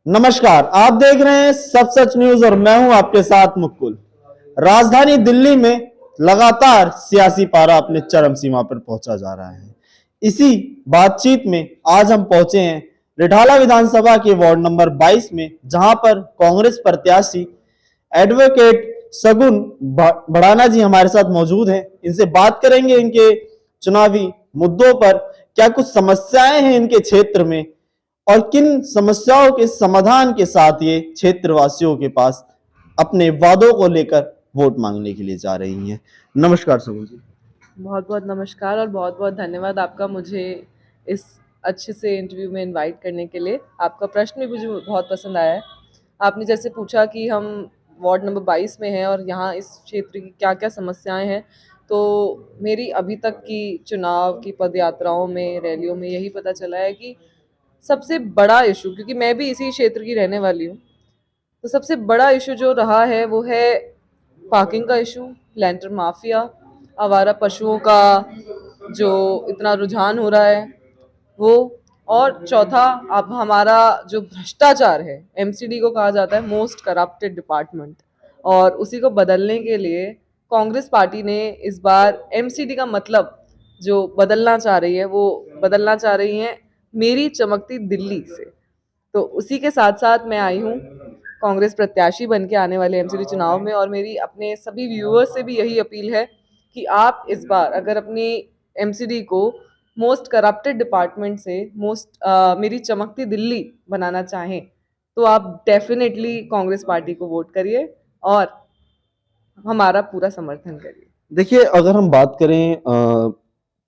नमस्कार, आप देख रहे हैं सब सच न्यूज और मैं हूं आपके साथ मुकुल। राजधानी दिल्ली में लगातार सियासी पारा अपने चरम सीमा पर पहुंचा जा रहा है। इसी बातचीत में आज हम पहुंचे हैं रिठाला विधानसभा के वार्ड नंबर 22 में, जहां पर कांग्रेस प्रत्याशी एडवोकेट सगुन भड़ाना जी हमारे साथ मौजूद हैं। इनसे बात करेंगे इनके चुनावी मुद्दों पर, क्या कुछ समस्याएं हैं इनके क्षेत्र में और किन समस्याओं के समाधान के साथ ये क्षेत्रवासियों के पास अपने वादों को लेकर वोट मांगने के लिए जा रही हैं। नमस्कार सगुन जी। बहुत बहुत नमस्कार और बहुत बहुत धन्यवाद आपका मुझे इस अच्छे से इंटरव्यू में इनवाइट करने के लिए। आपका प्रश्न भी मुझे बहुत पसंद आया है। आपने जैसे पूछा कि हम वार्ड नंबर 22 में हैं और यहाँ इस क्षेत्र की क्या क्या समस्याएं हैं, तो मेरी अभी तक की चुनाव की पदयात्राओं में, रैलियों में यही पता चला है कि सबसे बड़ा इशू, क्योंकि मैं भी इसी क्षेत्र की रहने वाली हूँ, तो सबसे बड़ा इशू जो रहा है वो है पार्किंग का इशू, लैंटर माफिया, आवारा पशुओं का जो इतना रुझान हो रहा है वो, और चौथा अब हमारा जो भ्रष्टाचार है, एमसीडी को कहा जाता है मोस्ट करप्टेड डिपार्टमेंट, और उसी को बदलने के लिए कांग्रेस पार्टी ने इस बार एमसीडी का मतलब जो बदलना चाह रही है वो बदलना चाह रही है मेरी चमकती दिल्ली से। तो उसी के साथ साथ मैं आई हूँ कांग्रेस प्रत्याशी बन के आने वाले एमसीडी चुनाव में, और मेरी अपने सभी व्यूअर्स से भी यही अपील है कि आप इस बार अगर अपनी एमसीडी को मोस्ट करप्टेड डिपार्टमेंट से मेरी चमकती दिल्ली बनाना चाहें तो आप डेफिनेटली कांग्रेस पार्टी को वोट करिए और हमारा पूरा समर्थन करिए। देखिए, अगर हम बात करें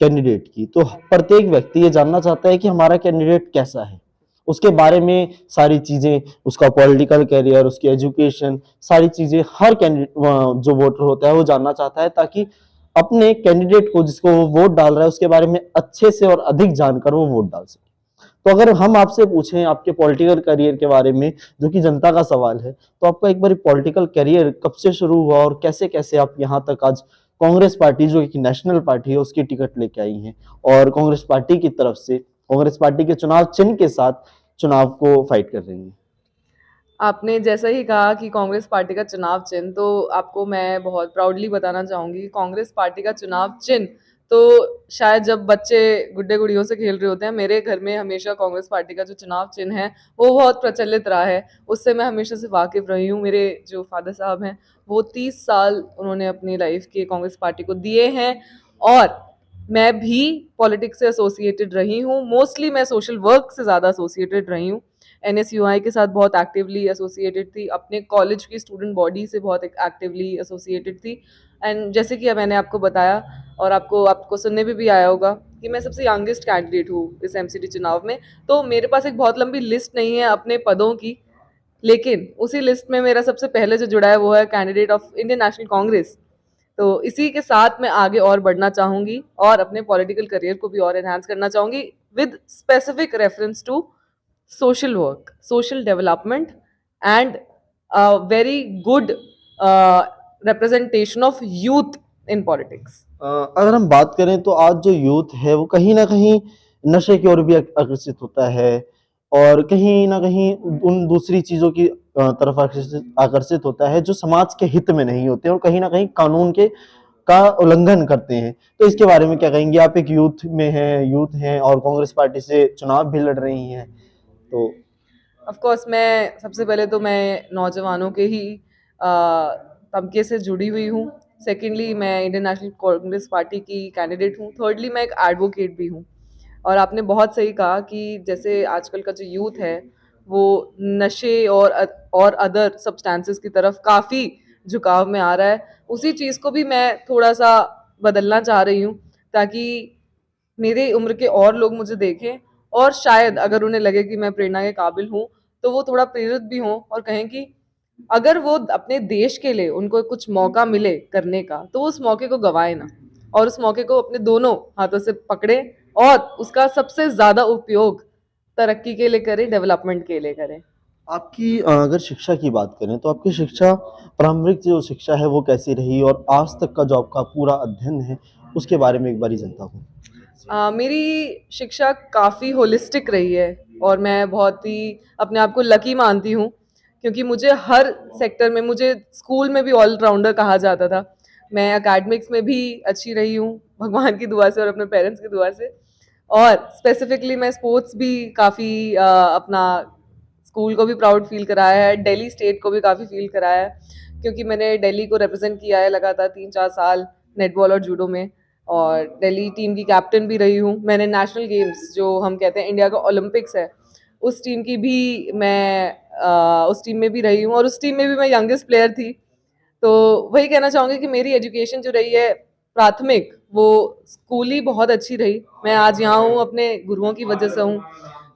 कैंडिडेट की, तो प्रत्येक व्यक्ति ये जानना चाहता है कि हमारा कैंडिडेट कैसा है, उसके बारे में सारी चीजें, उसका पॉलिटिकल कैरियर, उसकी एजुकेशन, सारी चीजें हर कैंडिडेट जो वोटर होता है वो जानना चाहता है, ताकि अपने कैंडिडेट को जिसको वो वोट डाल रहा है उसके बारे में अच्छे से और अधिक जानकर वो वोट डाल सके। तो अगर हम आपसे पूछें आपके पॉलिटिकल करियर के बारे में, जो कि जनता का सवाल है, तो आपका एक बार पॉलिटिकल करियर कब से शुरू हुआ और कैसे कैसे आप यहाँ तक आज कांग्रेस पार्टी, जो एक नेशनल पार्टी है, उसकी टिकट लेके आई हैं और कांग्रेस पार्टी की तरफ से, कांग्रेस पार्टी के चुनाव चिन्ह के साथ चुनाव को फाइट कर रही हैं। आपने जैसा ही कहा कि कांग्रेस पार्टी का चुनाव चिन्ह, तो आपको मैं बहुत प्राउडली बताना चाहूँगी, कांग्रेस पार्टी का चुनाव चिन्ह तो शायद जब बच्चे गुड्डे गुड़ियों से खेल रहे होते हैं, मेरे घर में हमेशा कांग्रेस पार्टी का जो चुनाव चिन्ह है वो बहुत प्रचलित रहा है। उससे मैं हमेशा से वाकिफ़ रही हूँ। मेरे जो फादर साहब हैं वो 30 साल उन्होंने अपनी लाइफ के कांग्रेस पार्टी को दिए हैं, और मैं भी पॉलिटिक्स से एसोसिएटेड रही हूँ। मोस्टली मैं सोशल वर्क से ज़्यादा एसोसिएटेड रही हूँ। एनएसयूआई के साथ बहुत एक्टिवली एसोसिएटेड थी, अपने कॉलेज की स्टूडेंट बॉडी से बहुत एक्टिवली एसोसिएटेड थी। एंड जैसे कि मैंने आपको बताया और आपको आपको सुनने में भी आया होगा कि मैं सबसे यंगेस्ट कैंडिडेट हूँ इस एमसीडी चुनाव में, तो मेरे पास एक बहुत लंबी लिस्ट नहीं है अपने पदों की, लेकिन उसी लिस्ट में मेरा सबसे पहले जो जुड़ा है वो है candidate of Indian national Congress. तो इसी के साथ मैं आगे और बढ़ना चाहूँगी और अपने पॉलिटिकल करियर को भी और एनहांस करना चाहूँगी with specific reference to social work, social development, and a very good representation of youth in politics. अगर हम बात करें तो आज जो यूथ है वो कहीं ना कहीं नशे की ओर भी आकर्षित होता है और कहीं ना कहीं उन दूसरी चीजों की तरफ आकर्षित आकर्षित होता है जो समाज के हित में नहीं होते और कहीं ना कहीं कानून के का उल्लंघन करते हैं। तो इसके बारे में क्या कहेंगे? आप एक यूथ हैं और कांग्रेस पार्टी से चुनाव भी लड़ रही हैं, तो ऑफ कोर्स मैं सबसे पहले तो मैं नौजवानों के ही तबके से जुड़ी हुई हूँ। सेकेंडली मैं इंडियन नेशनल कांग्रेस पार्टी की कैंडिडेट हूँ। थर्डली मैं एक एडवोकेट भी हूँ। और आपने बहुत सही कहा कि जैसे आजकल का जो यूथ है वो नशे और अदर सब्सटेंसेस की तरफ काफ़ी झुकाव में आ रहा है। उसी चीज़ को भी मैं थोड़ा सा बदलना चाह रही हूँ ताकि मेरे उम्र के और लोग मुझे देखें और शायद अगर उन्हें लगे कि मैं प्रेरणा के काबिल हूँ तो वो थोड़ा प्रेरित भी हों और कहें कि अगर वो अपने देश के लिए उनको कुछ मौका मिले करने का तो वो उस मौके को गंवाए ना, और उस मौके को अपने दोनों हाथों से पकड़े और उसका सबसे ज़्यादा उपयोग तरक्की के लिए करें, डेवलपमेंट के लिए करें। आपकी अगर शिक्षा की बात करें तो आपकी शिक्षा, प्रारंभिक जो शिक्षा है वो कैसी रही और आज तक का जो आपका पूरा अध्ययन है उसके बारे में एक बारी जनता को। मेरी शिक्षा काफ़ी होलिस्टिक रही है और मैं बहुत ही अपने आप को लकी मानती हूँ, क्योंकि मुझे हर सेक्टर में, मुझे स्कूल में भी ऑलराउंडर कहा जाता था। मैं एकेडमिक्स में भी अच्छी रही हूँ भगवान की दुआ से और अपने पेरेंट्स की दुआ से, और स्पेसिफिकली मैं स्पोर्ट्स भी काफ़ी अपना स्कूल को भी प्राउड फील कराया है, दिल्ली स्टेट को भी काफ़ी फील कराया है, क्योंकि मैंने दिल्ली को रिप्रेजेंट किया है लगातार 3-4 साल नेटबॉल और जूडो में, और दिल्ली टीम की कैप्टन भी रही हूँ। मैंने नेशनल गेम्स, जो हम कहते हैं इंडिया का ओलंपिक्स है, उस टीम की भी मैं उस टीम में भी रही हूँ, और उस टीम में भी मैं यंगेस्ट प्लेयर थी। तो वही कहना चाहूँगी कि मेरी एजुकेशन जो रही है प्राथमिक, वो स्कूल ही बहुत अच्छी रही। मैं आज यहाँ हूँ अपने गुरुओं की वजह से हूँ।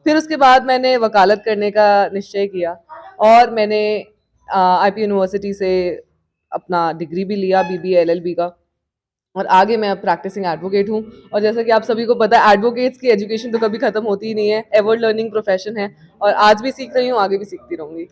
फिर उसके बाद मैंने वकालत करने का निश्चय किया, और मैंने आईपी यूनिवर्सिटी से अपना डिग्री भी लिया, बीबीए एलएलबी का, और आगे मैं अब प्रैक्टिसिंग एडवोकेट हूँ। और जैसा कि आप सभी को पता है, एडवोकेट्स की एजुकेशन तो कभी खत्म होती ही नहीं है, एवर लर्निंग प्रोफेशन है, और आज भी सीख रही हूँ, आगे भी सीखती रहूंगी।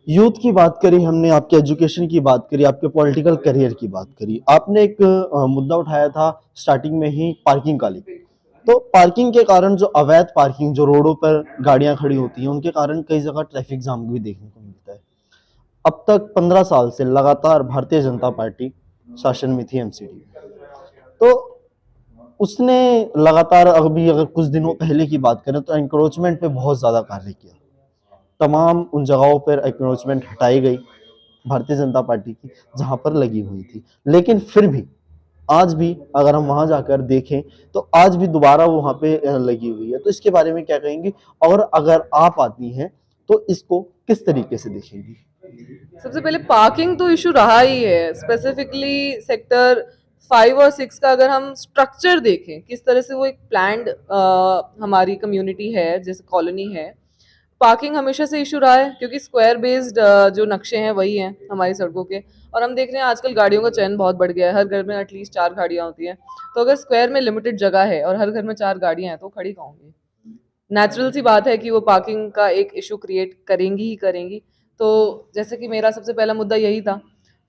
यूथ की बात करी हमने, आपके एजुकेशन की बात करी, आपके पॉलिटिकल करियर की बात करी। आपने एक मुद्दा उठाया था स्टार्टिंग में ही, पार्किंग का लेकर। तो पार्किंग के कारण, जो अवैध पार्किंग, जो रोडों पर गाड़ियां खड़ी होती हैं, उनके कारण कई जगह ट्रैफिक जाम भी देखने को मिलता है। अब तक 15 साल से लगातार भारतीय जनता पार्टी शासन में थी, एमसीडी। तो उसने लगातार, अभी अगर कुछ दिनों पहले की बात करें तो एंक्रोचमेंट पे बहुत ज्यादा कार्य किया। तमाम उन जगहों पर एंक्रोचमेंट हटाई गई भारतीय जनता पार्टी की जहां पर लगी हुई थी, लेकिन फिर भी आज भी अगर हम वहां जाकर देखें तो आज भी दोबारा वो वहां पे लगी हुई है। तो इसके बारे में क्या कहेंगे, और अगर आप आती हैं तो इसको किस तरीके से देखेंगी? सबसे पहले पार्किंग तो इशू रहा ही है, स्पेसिफिकली सेक्टर 5 और 6 का अगर हम स्ट्रक्चर देखें, किस तरह से वो एक प्लान्ड हमारी कम्युनिटी है, जैसे कॉलोनी है, पार्किंग हमेशा से इशू रहा है, क्योंकि स्क्वायर बेस्ड जो नक्शे हैं वही हैं हमारी सड़कों के। और हम देख रहे हैं आजकल गाड़ियों का चयन बहुत बढ़ गया है, हर घर में एटलीस्ट 4 गाड़ियां होती हैं। तो अगर स्क्वायर में लिमिटेड जगह है और हर घर में 4 गाड़ियां हैं, तो खड़ी कहाँ होंगी? नेचुरल सी बात है कि वो पार्किंग का एक इशू क्रिएट करेंगी ही करेंगी। तो जैसे कि मेरा सबसे पहला मुद्दा यही था,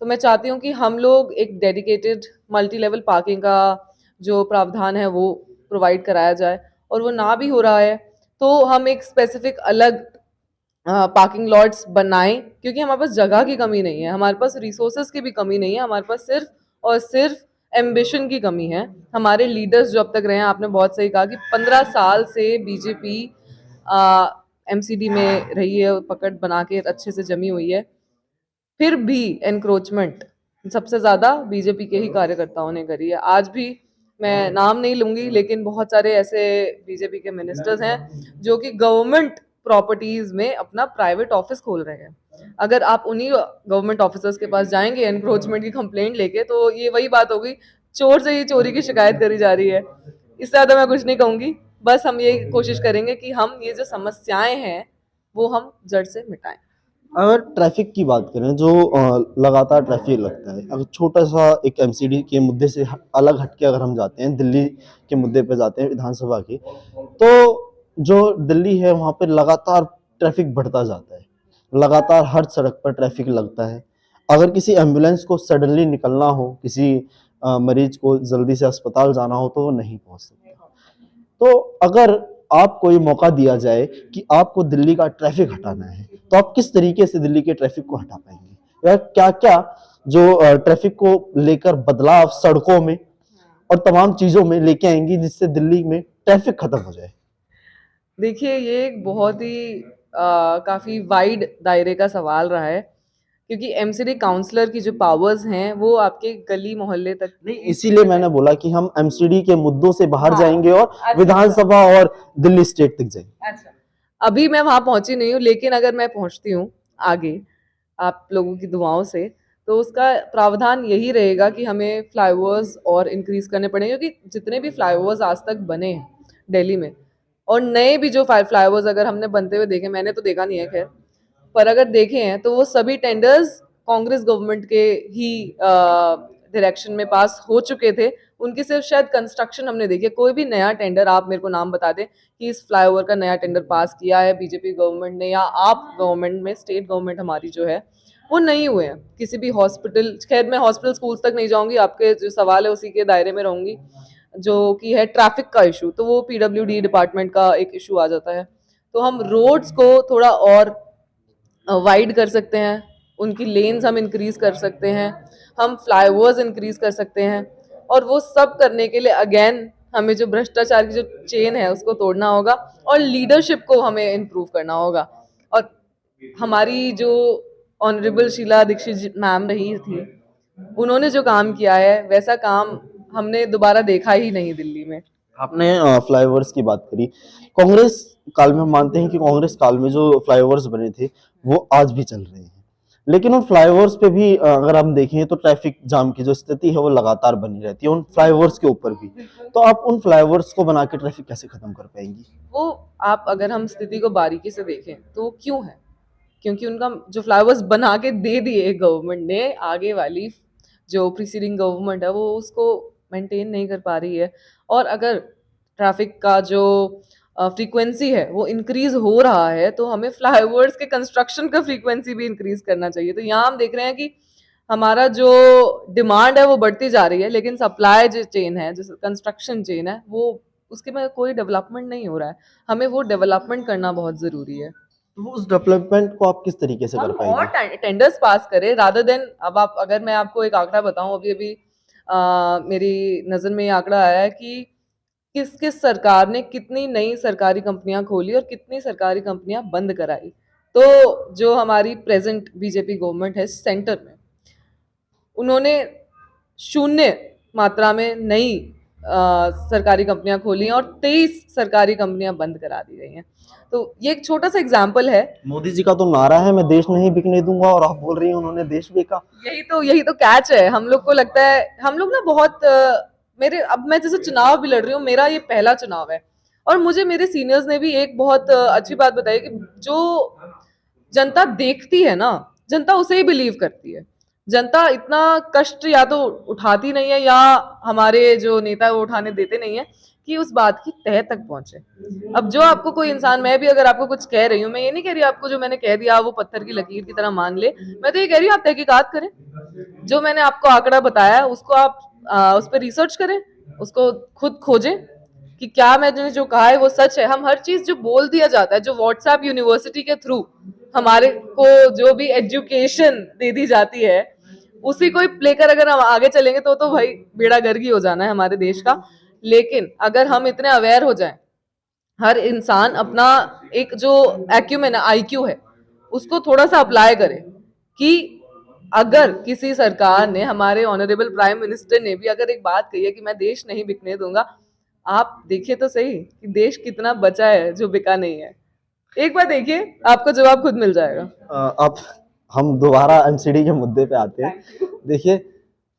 तो मैं चाहती हूँ कि हम लोग एक डेडिकेटेड मल्टी लेवल पार्किंग का जो प्रावधान है वो प्रोवाइड कराया जाए, और वो ना भी हो रहा है तो हम एक स्पेसिफिक अलग पार्किंग लॉट्स बनाएं, क्योंकि हमारे पास जगह की कमी नहीं है, हमारे पास रिसोर्सेज की भी कमी नहीं है, हमारे पास सिर्फ और सिर्फ एम्बिशन की कमी है। हमारे लीडर्स जो अब तक रहे हैं, आपने बहुत सही कहा कि 15 साल से बीजेपी एमसीडी में रही है, पकड़ बना के अच्छे से जमी हुई है, फिर भी एनक्रोचमेंट सबसे ज्यादा बीजेपी के ही कार्यकर्ताओं ने करी है। आज भी मैं नाम नहीं लूंगी, लेकिन बहुत सारे ऐसे बीजेपी के मिनिस्टर्स हैं जो कि गवर्नमेंट प्रॉपर्टीज में अपना प्राइवेट ऑफिस खोल रहे हैं। अगर आप उन्हीं गवर्नमेंट ऑफिसर्स के पास जाएंगे एनक्रोचमेंट की कंप्लेंट लेके, तो ये वही बात होगी, चोर से ही चोरी की शिकायत करी जा रही है। इससे ज्यादा मैं कुछ नहीं कहूंगी। बस हम ये कोशिश करेंगे कि हम ये जो समस्याएं हैं वो हम जड़ से मिटाएं। अगर ट्रैफिक की बात करें, जो लगातार ट्रैफिक लगता है, अगर छोटा सा एक एमसीडी के मुद्दे से अलग हटके अगर हम जाते हैं, दिल्ली के मुद्दे पे जाते हैं, विधानसभा की, तो जो दिल्ली है वहाँ पे लगातार ट्रैफिक बढ़ता जाता है। लगातार हर सड़क पर ट्रैफिक लगता है। अगर किसी एम्बुलेंस को सडनली निकलना हो, किसी मरीज को जल्दी से अस्पताल जाना हो, तो वो नहीं पहुंच सकता। तो अगर आपको ये मौका दिया जाए कि आपको दिल्ली का ट्रैफिक हटाना है, तो आप किस तरीके से दिल्ली के ट्रैफिक को हटा पाएंगे, या क्या क्या जो ट्रैफिक को लेकर बदलाव सड़कों में और तमाम चीजों में लेके आएंगी जिससे दिल्ली में ट्रैफिक खत्म हो जाए? देखिए, ये एक बहुत ही काफ़ी वाइड दायरे का सवाल रहा है, क्योंकि एमसीडी काउंसलर की जो पावर्स हैं वो आपके गली मोहल्ले तक नहीं, इसीलिए मैंने बोला कि हम एमसीडी के मुद्दों से बाहर हाँ, जाएंगे और अच्छा, विधानसभा और दिल्ली स्टेट तक जाएंगे। अच्छा। अभी मैं वहां पहुंची नहीं हूँ, लेकिन अगर मैं पहुंचती हूँ आगे आप लोगों की दुआओं से, तो उसका प्रावधान यही रहेगा कि हमें फ्लाईओवर्स और इंक्रीज करने पड़ेंगे, क्योंकि जितने भी फ्लाईओवर्स आज तक बने हैं दिल्ली में, और नए भी जो फ्लाईओवर्स अगर हमने बनते हुए देखे, मैंने तो देखा नहीं है खैर, पर अगर देखे हैं तो वो सभी टेंडर्स कांग्रेस गवर्नमेंट के ही डायरेक्शन में पास हो चुके थे। उनकी सिर्फ शायद कंस्ट्रक्शन हमने देखी है। कोई भी नया टेंडर आप मेरे को नाम बता दें कि इस फ्लाईओवर का नया टेंडर पास किया है बीजेपी गवर्नमेंट ने, या आप गवर्नमेंट में, स्टेट गवर्नमेंट हमारी जो है, वो नहीं हुए हैं। किसी भी हॉस्पिटल, खैर मैं हॉस्पिटल स्कूल्स तक नहीं जाऊंगी, आपके जो सवाल है उसी के दायरे में रहूंगी। जो कि है ट्रैफिक का इशू, तो वो पीडब्ल्यूडी डिपार्टमेंट का एक इशू आ जाता है। तो हम रोड्स को थोड़ा और वाइड कर सकते हैं, उनकी लेन्स हम इंक्रीज कर सकते हैं, हम फ्लाईओवर्स इंक्रीज कर सकते हैं। और वो सब करने के लिए अगेन हमें जो भ्रष्टाचार की जो चेन है उसको तोड़ना होगा और लीडरशिप को हमें इम्प्रूव करना होगा। और हमारी जो ऑनरेबल शीला दीक्षित मैम रही थी, उन्होंने जो काम किया है वैसा काम हमने दोबारा देखा ही नहीं दिल्ली में। आपने फ्लाईओवर्स की बात करी। कांग्रेस काल में हम मानते हैं कि कांग्रेस काल में जो फ्लाईओवर्स बने थे वो आज भी चल रहे हैं, लेकिन उन फ्लाईओवर्स पे भी अगर हम देखें तो ट्रैफिक जाम की जो स्थिति है वो लगातार बनी रहती है उन फ्लाईओवर्स के ऊपर भी। तो आप उन फ्लाईओवर्स को बना के ट्रैफिक कैसे खत्म कर पाएंगी? वो आप अगर हम स्थिति को बारीकी से देखें तो क्यों है, क्योंकि उनका जो फ्लाईओवर्स बना के दे दिए गवर्नमेंट ने, आगे वाली जो प्रीसीडिंग गवर्नमेंट है वो उसको मेंटेन नहीं कर पा रही है। और अगर ट्रैफिक का जो फ्रीक्वेंसी है वो इंक्रीज हो रहा है तो हमें फ्लाईओवर्स के कंस्ट्रक्शन का फ्रीक्वेंसी भी इंक्रीज करना चाहिए। तो यहाँ हम देख रहे हैं कि हमारा जो डिमांड है वो बढ़ती जा रही है, लेकिन सप्लाई जो चेन है, जो कंस्ट्रक्शन चेन है, वो उसके में कोई डेवलपमेंट नहीं हो रहा है। हमें वो डेवलपमेंट करना बहुत जरूरी है। तो उस डेवलपमेंट को आप किस तरीके से कर हम और पाएंगे? टेंडर्स पास करें रादर देन। अब आप, अगर मैं आपको एक आंकड़ा बताऊं, अभी अभी मेरी नजर में ये आंकड़ा आया है कि किस किस सरकार ने कितनी नई सरकारी कंपनियां खोली और कितनी सरकारी कंपनियां बंद कराई। तो जो हमारी प्रेजेंट बीजेपी गवर्नमेंट है सेंटर में, उन्होंने शून्य मात्रा में नई सरकारी कंपनियां खोली हैं और 23 सरकारी कंपनियां बंद करा दी गई हैं। तो ये एक छोटा सा एग्जाम्पल है। मोदी जी का तो नारा है मैं देश नहीं बिकने दूंगा, और आप बोल रही हैं उन्होंने देश बेचा। यही तो कैच है। हम लोग को लगता है, हम लोग ना बहुत मेरे, अब मैं जैसे चुनाव भी लड़ रही हूँ, मेरा ये पहला चुनाव है, और मुझे मेरे सीनियर्स ने भी एक बहुत अच्छी बात बताई कि जो जनता देखती है ना, जनता उसे ही बिलीव करती है। जनता इतना कष्ट या तो उठाती नहीं है, या हमारे जो नेता है वो उठाने देते नहीं है कि उस बात की तह तक पहुंचे। अब जो आपको कोई इंसान, मैं भी अगर आपको कुछ कह रही हूँ, मैं ये नहीं कह रही आपको जो मैंने कह दिया वो पत्थर की लकीर की तरह मान ले। मैं तो ये कह रही हूँ आप तहकीकात करें, जो मैंने आपको आंकड़ा बताया उसको आप उस पर रिसर्च करें, उसको खुद खोजें कि क्या मैंने जो कहा है वो सच है। हम हर चीज जो बोल दिया जाता है, जो व्हाट्सएप यूनिवर्सिटी के थ्रू हमारे को जो भी एजुकेशन दे दी जाती है, उसी को ही लेकर अगर हम आगे चलेंगे तो भाई बेड़ा गर्क ही हो जाना है हमारे देश का। लेकिन अगर हम इतने अवेयर हो जाएं, हर इंसान अपना एक जो एक्यूमेन आईक्यू है उसको थोड़ा सा अप्लाई करे कि अगर किसी सरकार ने, हमारे ऑनरेबल प्राइम मिनिस्टर ने भी अगर एक बात कही है कि मैं देश नहीं बिकने दूंगा, आप देखिए तो सही कि देश कितना बचा है जो बिका नहीं है। एक बार देखिए, आपको जवाब खुद मिल जाएगा। अब हम दोबारा एनसीडी के मुद्दे पे आते हैं। देखिए,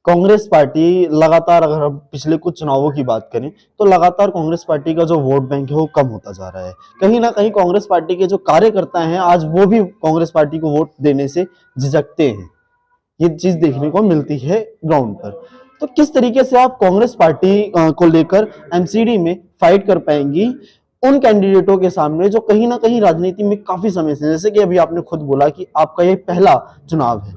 कांग्रेस पार्टी लगातार, अगर हम पिछले कुछ चुनावों की बात करें तो लगातार कांग्रेस पार्टी का जो वोट बैंक है वो कम होता जा रहा है। कहीं ना कहीं कांग्रेस पार्टी के जो कार्यकर्ता हैं आज वो भी कांग्रेस पार्टी को वोट देने से झिझकते हैं। ये चीज देखने को मिलती है ग्राउंड पर। तो किस तरीके से आप कांग्रेस पार्टी को लेकर एमसीडी में फाइट कर पाएंगी उन कैंडिडेटों के सामने जो कहीं ना कहीं राजनीति में काफी समय से, जैसे कि अभी आपने खुद बोला कि आपका ये पहला चुनाव है,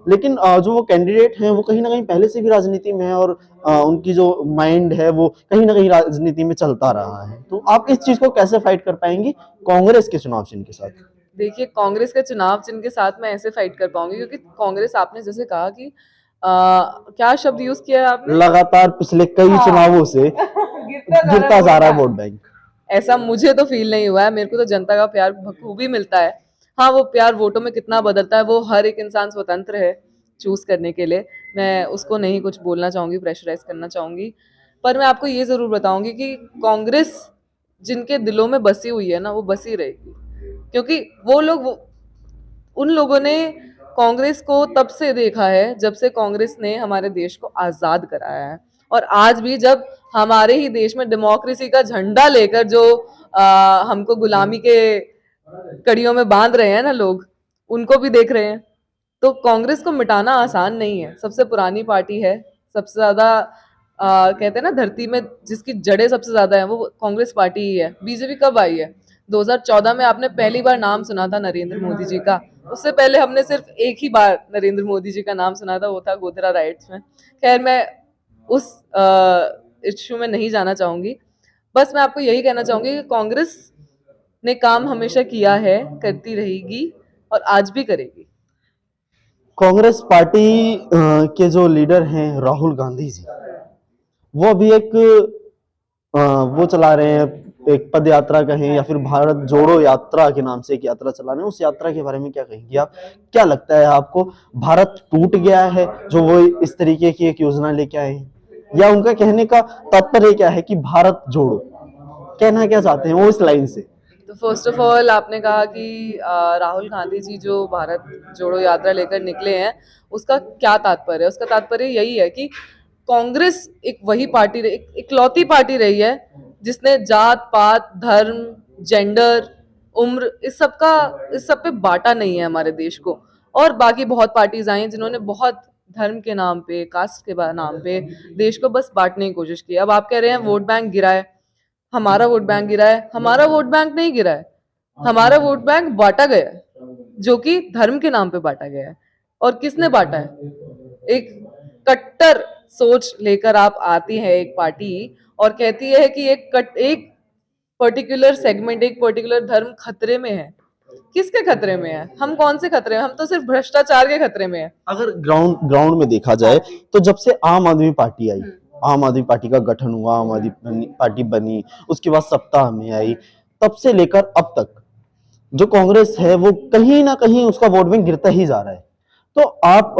लेकिन जो वो कैंडिडेट हैं वो कहीं ना कहीं पहले से भी राजनीति में है, और उनकी जो माइंड है वो कहीं ना कहीं राजनीति में चलता रहा है। तो आप इस चीज को कैसे फाइट कर पाएंगी कांग्रेस के चुनाव चिन्ह के साथ? देखिए, कांग्रेस के चुनाव चिन्ह के साथ मैं ऐसे फाइट कर पाऊंगी क्योंकि कांग्रेस, आपने जैसे कहा कि क्या शब्द यूज किया है आपने, लगातार पिछले कई चुनावों से गिरता जा रहा है वोट बैंक। ऐसा मुझे तो फील नहीं हुआ है। मेरे को तो जनता का प्यार बखूबी मिलता है। हाँ, वो प्यार वोटों में कितना बदलता है वो हर एक इंसान स्वतंत्र है चूज करने के लिए। मैं उसको नहीं कुछ बोलना चाहूंगी, प्रेशराइज करना चाहूंगी। पर मैं आपको ये जरूर बताऊंगी कि कांग्रेस जिनके दिलों में बसी हुई है ना, वो बसी रहेगी, क्योंकि वो लोग उन लोगों ने कांग्रेस को तब से देखा है जब से कांग्रेस ने हमारे देश को आजाद कराया है। और आज भी जब हमारे ही देश में डेमोक्रेसी का झंडा लेकर जो हमको गुलामी के कड़ियों में बांध रहे हैं ना लोग, उनको भी देख रहे हैं। तो कांग्रेस को मिटाना आसान नहीं है। सबसे पुरानी पार्टी है, सबसे ज्यादा कहते हैं ना धरती में जिसकी जड़ें सबसे ज्यादा है वो कांग्रेस पार्टी ही है। बीजेपी कब आई है? 2014 में आपने पहली बार नाम सुना था नरेंद्र मोदी जी का। उससे पहले हमने सिर्फ एक ही बार नरेंद्र मोदी जी का नाम सुना था, वो था गोधरा राइट्स में। खैर, मैं उस इश्यू में नहीं जाना चाहूंगी। बस मैं आपको यही कहना चाहूंगी कि कांग्रेस ने काम हमेशा किया है, करती रहेगी और आज भी करेगी। कांग्रेस पार्टी के जो लीडर हैं राहुल गांधी जी, वो अभी एक वो चला रहे हैं, एक पद यात्रा कहें या फिर भारत जोड़ो यात्रा के नाम से एक यात्रा चला रहे हैं। उस यात्रा के बारे में क्या कहेंगे आप? क्या लगता है आपको, भारत टूट गया है जो वो इस तरीके की एक योजना लेके आए हैं, या उनका कहने का तात्पर्य क्या है कि भारत जोड़ो, कहना क्या चाहते हैं वो इस लाइन से? तो फर्स्ट ऑफ ऑल आपने कहा कि राहुल गांधी जी जो भारत जोड़ो यात्रा लेकर निकले हैं, उसका क्या तात्पर्य है? उसका तात्पर्य यही है कि कांग्रेस एक वही पार्टी इकलौती पार्टी रही है जिसने जात पात धर्म जेंडर उम्र इस सब पे बांटा नहीं है हमारे देश को। और बाकी बहुत पार्टीज आई हैं जिन्होंने बहुत धर्म के नाम पे कास्ट के नाम पे देश को बस बांटने की कोशिश की। अब आप कह रहे हैं वोट बैंक गिरा है, हमारा वोट बैंक गिरा है। हमारा वोट बैंक नहीं गिरा है, हमारा वोट बैंक बांटा गया है, जो कि धर्म के नाम पे बांटा गया है। और किसने बांटा है? एक कट्टर सोच लेकर आप आती है एक पार्टी और कहती है कि एक पर्टिकुलर सेगमेंट एक पर्टिकुलर धर्म खतरे में है। किसके खतरे में है? हम कौन से खतरे में? हम तो सिर्फ भ्रष्टाचार के खतरे में है। अगर ग्राउंड में देखा जाए तो जब से आम आदमी पार्टी आई, आम आदमी पार्टी का गठन हुआ, आम आदमी पार्टी बनी, उसके बाद सत्ता में आई, तब से लेकर अब तक जो कांग्रेस है वो कहीं ना कहीं उसका वोट बैंक गिरता ही जा रहा है। तो आप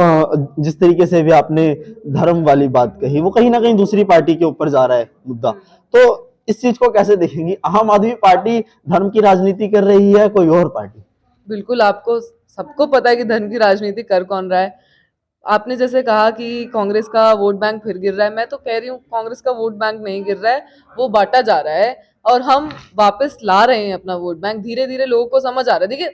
जिस तरीके से भी आपने धर्म वाली बात कही, वो कहीं ना कहीं दूसरी पार्टी के ऊपर जा रहा है मुद्दा। तो इस चीज को कैसे देखेंगी? आम आदमी पार्टी धर्म की राजनीति कर रही है, कोई और पार्टी? बिल्कुल, आपको सबको पता है कि धर्म की राजनीति कर कौन रहा है। आपने जैसे कहा कि कांग्रेस का वोट बैंक फिर गिर रहा है, मैं तो कह रही हूँ कांग्रेस का वोट बैंक नहीं गिर रहा है, वो बांटा जा रहा है और हम वापस ला रहे हैं अपना वोट बैंक। धीरे धीरे लोगों को समझ आ रहा है। देखिए,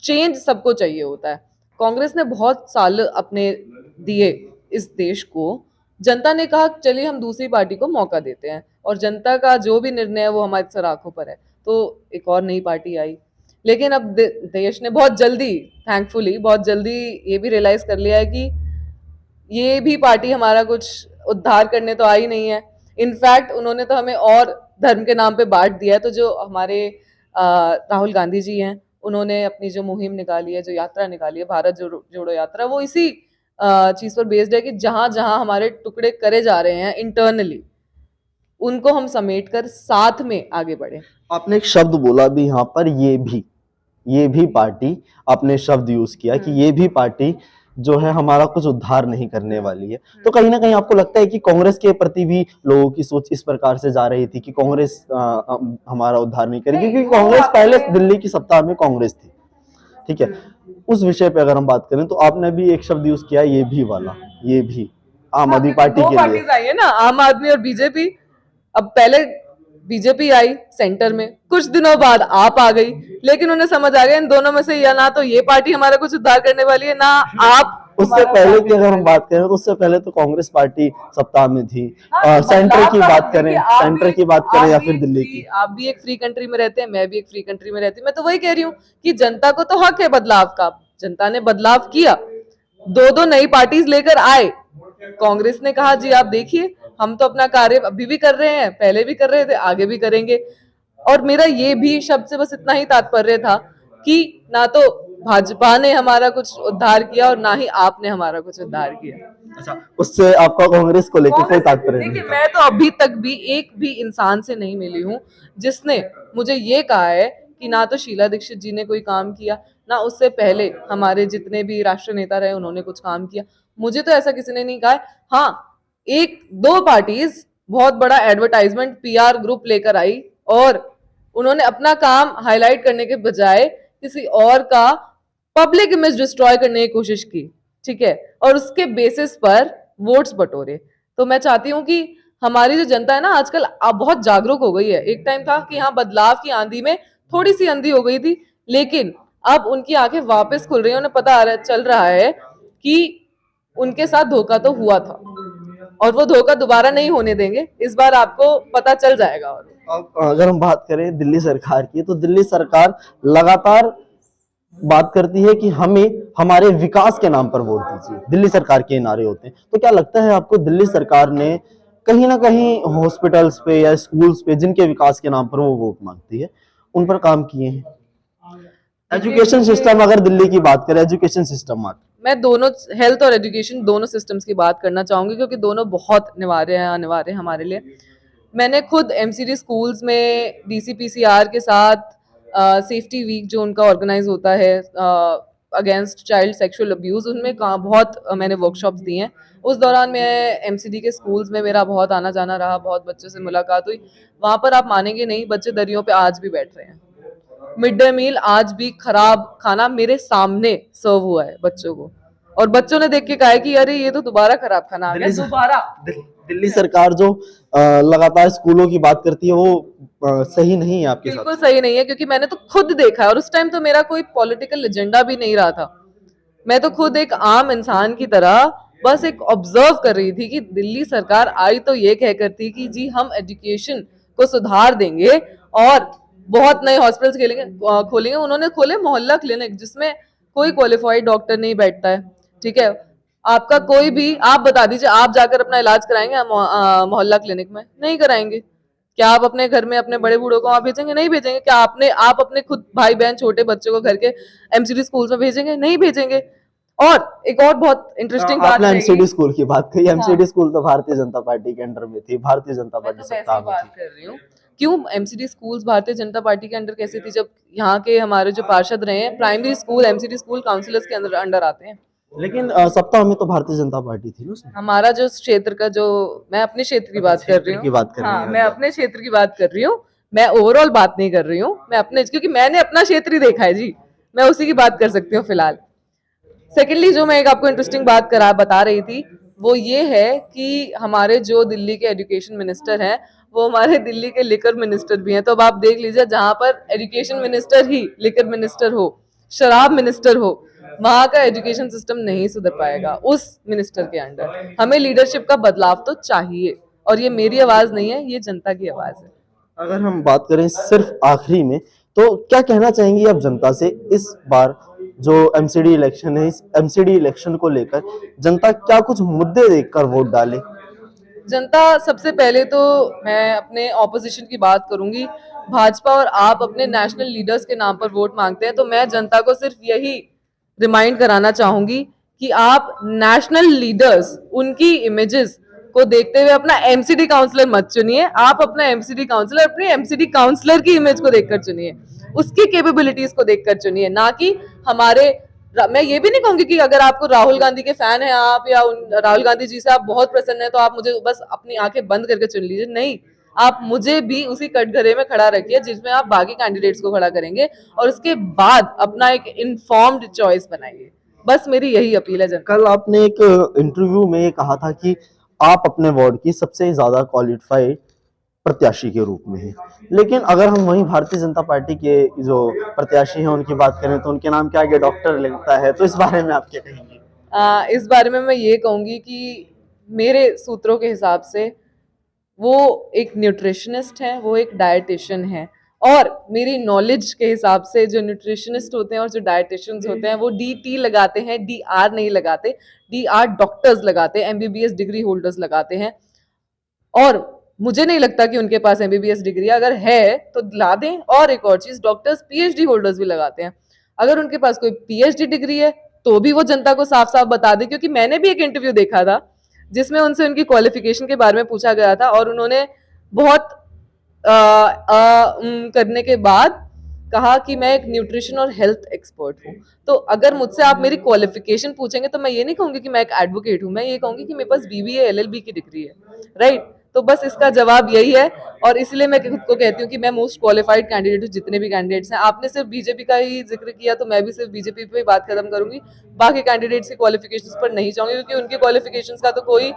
चेंज सबको चाहिए होता है। कांग्रेस ने बहुत साल अपने दिए इस देश को, जनता ने कहा चलिए हम दूसरी पार्टी को मौका देते हैं और जनता का जो भी निर्णय है वो हमारी सर आंखों पर है। तो एक और नई पार्टी आई, लेकिन अब देश ने बहुत जल्दी, थैंकफुली बहुत जल्दी ये भी रियलाइज कर लिया है कि ये भी पार्टी हमारा कुछ उद्धार करने तो आई नहीं है। इनफैक्ट उन्होंने तो हमें और धर्म के नाम पे बांट दिया है। तो जो हमारे राहुल गांधी जी हैं, उन्होंने अपनी जो मुहिम निकाली है, जो यात्रा निकाली है भारत जोड़ो यात्रा, वो इसी चीज पर बेस्ड है कि जहां जहां हमारे टुकड़े करे जा रहे हैं इंटरनली, उनको हम समेट कर साथ में आगे बढ़े। आपने एक शब्द बोला भी यहाँ पर, ये भी पार्टी, आपने शब्द यूज किया कि ये भी पार्टी जो है हमारा कुछ उद्धार नहीं करने वाली है। तो कहीं ना कहीं आपको लगता है कि कांग्रेस के प्रति भी लोगों की सोच इस प्रकार से जा रही थी कि कांग्रेस हमारा उद्धार नहीं करेगी? क्योंकि कांग्रेस पहले दिल्ली की सत्ता में कांग्रेस थी, ठीक है। उस विषय पे अगर हम बात करें तो आपने भी एक शब्द यूज किया, ये भी वाला, ये भी आम आदमी पार्टी दो के लिए। पार्टीज आई है ना, आम आदमी और बीजेपी। अब पहले बीजेपी आई सेंटर में, कुछ दिनों बाद आप आ गई, लेकिन उन्हें समझ आ गया इन दोनों में से या ना तो ये पार्टी हमारा कुछ उद्धार करने वाली है, ना आप। उससे पहले की अगर हम बात करें तो उससे पहले तो कांग्रेस पार्टी सत्ता में थी। सेंटर की बात करें, सेंटर की बात करें या फिर दिल्ली की, आप भी एक फ्री कंट्री में रहते हैं, मैं भी एक फ्री कंट्री में रहती हूँ। मैं तो वही कह रही हूँ कि जनता को तो हक है बदलाव का। जनता ने बदलाव किया, दो नई पार्टीज लेकर आए। कांग्रेस ने कहा जी आप देखिए हम तो अपना कार्य अभी भी कर रहे हैं, पहले भी कर रहे थे, आगे भी करेंगे। और मेरा ये भी शब्द से बस इतना ही तात्पर्य था कि ना तो भाजपा ने हमारा कुछ उद्धार किया और ना ही आपने हमारा कुछ उद्धार किया। अच्छा, उससे आपका कांग्रेस को लेकर कोई तात्पर्य नहीं? देखिए, मैं तो अभी तक भी एक भी इंसान से नहीं मिली हूँ जिसने मुझे ये कहा है कि ना तो शीला दीक्षित जी ने कोई काम किया, ना उससे पहले हमारे जितने भी राष्ट्रीय नेता रहे उन्होंने कुछ काम किया। मुझे तो ऐसा किसी ने नहीं कहा है। हाँ, एक दो पार्टीज बहुत बड़ा एडवर्टाइजमेंट पीआर ग्रुप लेकर आई और उन्होंने अपना काम हाईलाइट करने के बजाय किसी और का पब्लिक इमेज डिस्ट्रॉय करने की कोशिश की, ठीक है, और उसके बेसिस पर वोट्स बटोरे। तो मैं चाहती हूँ कि हमारी जो जनता है ना आजकल अब बहुत जागरूक हो गई है। एक टाइम था कि हाँ बदलाव की आंधी में थोड़ी सी अंधी हो गई थी, लेकिन अब उनकी आंखें वापस खुल रही हैं। उन्हें पता चल रहा है कि उनके साथ धोखा तो हुआ था और वो धोखा दोबारा नहीं होने देंगे। इस बार आपको पता चल जाएगा। और अब अगर हम बात करें दिल्ली सरकार की, तो दिल्ली सरकार लगातार बात करती है कि हमें हमारे विकास के नाम पर वोट दीजिए, दिल्ली सरकार के नारे होते हैं। तो क्या लगता है आपको, दिल्ली सरकार ने कहीं ना कहीं हॉस्पिटल्स पे या स्कूल्स पे जिनके विकास के नाम पर वो वोट मांगती है, उन पर काम किए हैं। एजुकेशन सिस्टम, अगर दिल्ली की बात करें, एजुकेशन सिस्टम मैं दोनों, हेल्थ और एजुकेशन दोनों सिस्टम्स की बात करना चाहूंगी, क्योंकि दोनों बहुत अनिवार्य हैं हमारे लिए। मैंने खुद एमसीडी स्कूल्स में डीसीपीसीआर के साथ सेफ्टी वीक जो उनका ऑर्गेनाइज होता है अगेंस्ट चाइल्ड सेक्सुअल अब्यूज, उनमें बहुत मैंने वर्कशॉप्स दी हैं। उस दौरान मैं एमसीडी के स्कूल्स में मेरा बहुत आना जाना रहा, बहुत बच्चों से मुलाकात हुई। वहां पर आप मानेंगे नहीं, बच्चे दरियों पे आज भी बैठ रहे हैं। मिड डे मील आज भी खराब खाना मेरे सामने सर्व हुआ है बच्चों को, और बच्चों ने देख के कहा है कि अरे ये तो दोबारा खराब खाना आ गया दोबारा। दिल्ली सरकार जो लगातार स्कूलों की बात करती है, वो सही नहीं है आपके साथ? बिल्कुल सही नहीं है, क्योंकि मैंने तो खुद देखा है, और उस टाइम तो मेरा कोई पॉलिटिकल एजेंडा भी नहीं रहा था। मैं तो खुद एक आम इंसान की तरह बस एक ऑब्जर्व कर रही थी कि दिल्ली सरकार आई तो ये कह करती कि जी हम एजुकेशन को सुधार देंगे और बहुत नए हॉस्पिटल्स खोलेंगे। उन्होंने खोले मोहल्ला क्लिनिक, जिसमें कोई क्वालिफाइड डॉक्टर नहीं बैठता है। ठीक है, आपका कोई भी, आप बता दीजिए, आप जाकर अपना इलाज कराएंगे मोहल्ला क्लिनिक में? नहीं कराएंगे। क्या आप अपने घर में अपने बड़े बूढ़ों को वहां भेजेंगे? नहीं भेजेंगे। क्या आप अपने खुद भाई बहन छोटे बच्चों को घर के एमसीडी स्कूल्स में भेजेंगे? नहीं भेजेंगे। और एक और बहुत इंटरेस्टिंग बात आपने एमसीडी स्कूल की बात कही। एमसीडी हाँ। स्कूल तो भारतीय जनता पार्टी के अंडर में थी, भारतीय जनता मैं पार्टी तो सत्ता वैसे ही में बात थी। कर रही हूँ, क्यों MCD schools Bharatiya Janata party के अंडर कैसे थी, जब यहाँ के हमारे जो पार्षद रहे हैं, primary school MCD school councillors के अंडर आते हैं। लेकिन सत्ता में तो भारतीय जनता पार्टी थी ना उसमें। हमारा जो क्षेत्र का, जो मैं अपने क्षेत्र की बात कर रही हूँ, हाँ मैं अपने क्षेत्र की बात कर रही हूँ, मैं ओवरऑल बात नहीं कर रही हूँ। मैं अपने, क्योंकि मैंने अपना क्षेत्र ही देखा है जी, मैं उसी की बात कर सकती हूँ फिलहाल। सेकेंडली, जो मैं एक आपको इंटरेस्टिंग बात बता रही थी, वो ये है कि हमारे जो दिल्ली के एजुकेशन मिनिस्टर हैं, वो हमारे दिल्ली के लिकर मिनिस्टर भी हैं। तो अब आप देख लीजिए, जहां पर एजुकेशन मिनिस्टर ही लिकर मिनिस्टर हो, शराब मिनिस्टर हो, वहां का एजुकेशन सिस्टम नहीं सुधर पाएगा उस मिनिस्टर के अंडर। हमें लीडरशिप का बदलाव तो चाहिए, और ये मेरी आवाज नहीं है, ये जनता की आवाज है। अगर हम बात करें सिर्फ आखिरी में, तो क्या कहना चाहेंगी आप जनता से? इस बार जो एमसीडी इलेक्शन है, इस एमसीडी इलेक्शन को लेकर जनता क्या कुछ मुद्दे देखकर वोट डाले? जनता, सबसे पहले तो मैं अपने ऑपोजिशन की बात करूंगी। भाजपा और आप अपने नेशनल लीडर्स के नाम पर वोट मांगते हैं, तो मैं जनता को सिर्फ यही रिमाइंड कराना चाहूंगी कि आप नेशनल लीडर्स, उनकी इमेजेस को देखते हुए अपना एमसीडी काउंसलर मत चुनिए। आप अपना एमसीडी काउंसलर अपने एमसीडी काउंसलर की इमेज को देखकर चुनिए, उसकी कैपेबिलिटीज को देखकर चुनिए, ना कि हमारे। मैं ये भी नहीं कहूंगी कि अगर आपको राहुल गांधी के फैन है आप, या राहुल गांधी जी से आप बहुत प्रसन्न है, तो आप मुझे बस अपनी आंखें बंद करके चुन लीजिए। नहीं, आप मुझे भी उसी कटघरे में खड़ा रखिए जिसमें आप बाकी कैंडिडेट्स को खड़ा करेंगे, और उसके बाद अपना एक इन्फॉर्म्ड चॉइस बनाइए। बस मेरी यही अपील है जनता। कल आपने एक इंटरव्यू में ये कहा था कि आप अपने वार्ड की सबसे ज्यादा क्वालिफाइड प्रत्याशी के रूप में है, लेकिन अगर हम वहीं भारतीय जनता पार्टी के जो प्रत्याशी हैं उनकी बात करें, तो उनके नाम के आगे डॉक्टर लगता है। तो इस बारे में आप क्या कहेंगे? इस बारे में मैं ये कहूंगी कि मेरे सूत्रों के हिसाब से वो एक न्यूट्रिशनिस्ट है, वो एक डायटिशियन है, और मेरी नॉलेज के हिसाब से जो न्यूट्रिशनिस्ट होते हैं और जो डायटिशियंस होते हैं, वो DT लगाते हैं, DR नहीं लगाते। DR डॉक्टर्स लगाते हैं, MBBS डिग्री होल्डर्स लगाते हैं। और मुझे नहीं लगता कि उनके पास MBBS डिग्री, अगर है तो ला दें। और एक और चीज, डॉक्टर्स PhD होल्डर्स भी लगाते हैं। अगर उनके पास कोई PhD डिग्री है तो भी वो जनता को साफ साफ बता दे, क्योंकि मैंने भी एक इंटरव्यू देखा था जिसमें उनसे उनकी क्वालिफिकेशन के बारे में पूछा गया था, और उन्होंने बहुत करने के बाद कहा कि मैं एक न्यूट्रिशन और हेल्थ एक्सपर्ट हूँ। तो अगर मुझसे आप मेरी क्वालिफिकेशन पूछेंगे, तो मैं ये नहीं कहूंगी कि मैं एक एडवोकेट हूँ, मैं ये कहूंगी कि मेरे पास BBA LLB की डिग्री है, राइट? तो बस इसका जवाब यही है, और इसलिए मैं खुद को कहती हूँ कि मैं मोस्ट क्वालिफाइड कैंडिडेट हूँ। जितने भी कैंडिडेट्स हैं, आपने सिर्फ बीजेपी का ही जिक्र किया, तो मैं भी सिर्फ बीजेपी पे ही बात खत्म करूंगी, बाकी कैंडिडेट्स की क्वालिफिकेशंस पर नहीं जाऊंगी, क्योंकि उनकी क्वालिफिकेशंस का तो कोई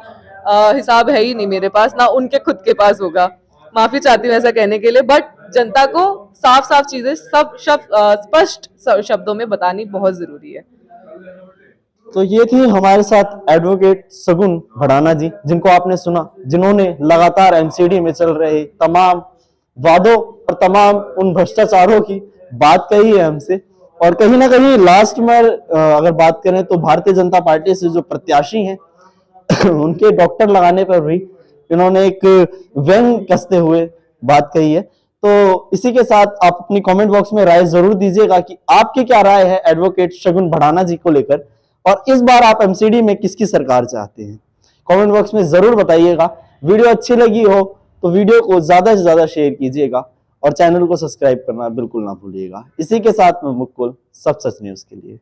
हिसाब है ही नहीं मेरे पास, ना उनके खुद के पास होगा। माफी चाहती हूँ ऐसा कहने के लिए, बट जनता को साफ साफ चीजें सब स्पष्ट शब्दों में बतानी बहुत जरूरी है। तो ये थी हमारे साथ एडवोकेट सगुन भड़ाना जी, जिनको आपने सुना, जिन्होंने लगातार एमसीडी में चल रहे तमाम वादों और तमाम उन भ्रष्टाचारों की बात कही है हमसे। और कहीं ना कहीं लास्ट में अगर बात करें, तो भारतीय जनता पार्टी से जो प्रत्याशी हैं उनके डॉक्टर लगाने पर भी इन्होंने एक व्यंग कसते हुए बात कही है। तो इसी के साथ आप अपनी कमेंट बॉक्स में राय जरूर दीजिएगा कि आपकी क्या राय है एडवोकेट शगुन भड़ाना जी को लेकर, और इस बार आप एमसीडी में किसकी सरकार चाहते हैं, कमेंट बॉक्स में जरूर बताइएगा। वीडियो अच्छी लगी हो तो वीडियो को ज्यादा से ज्यादा शेयर कीजिएगा और चैनल को सब्सक्राइब करना बिल्कुल ना भूलिएगा। इसी के साथ मैं मुकुल, सब सच न्यूज के लिए।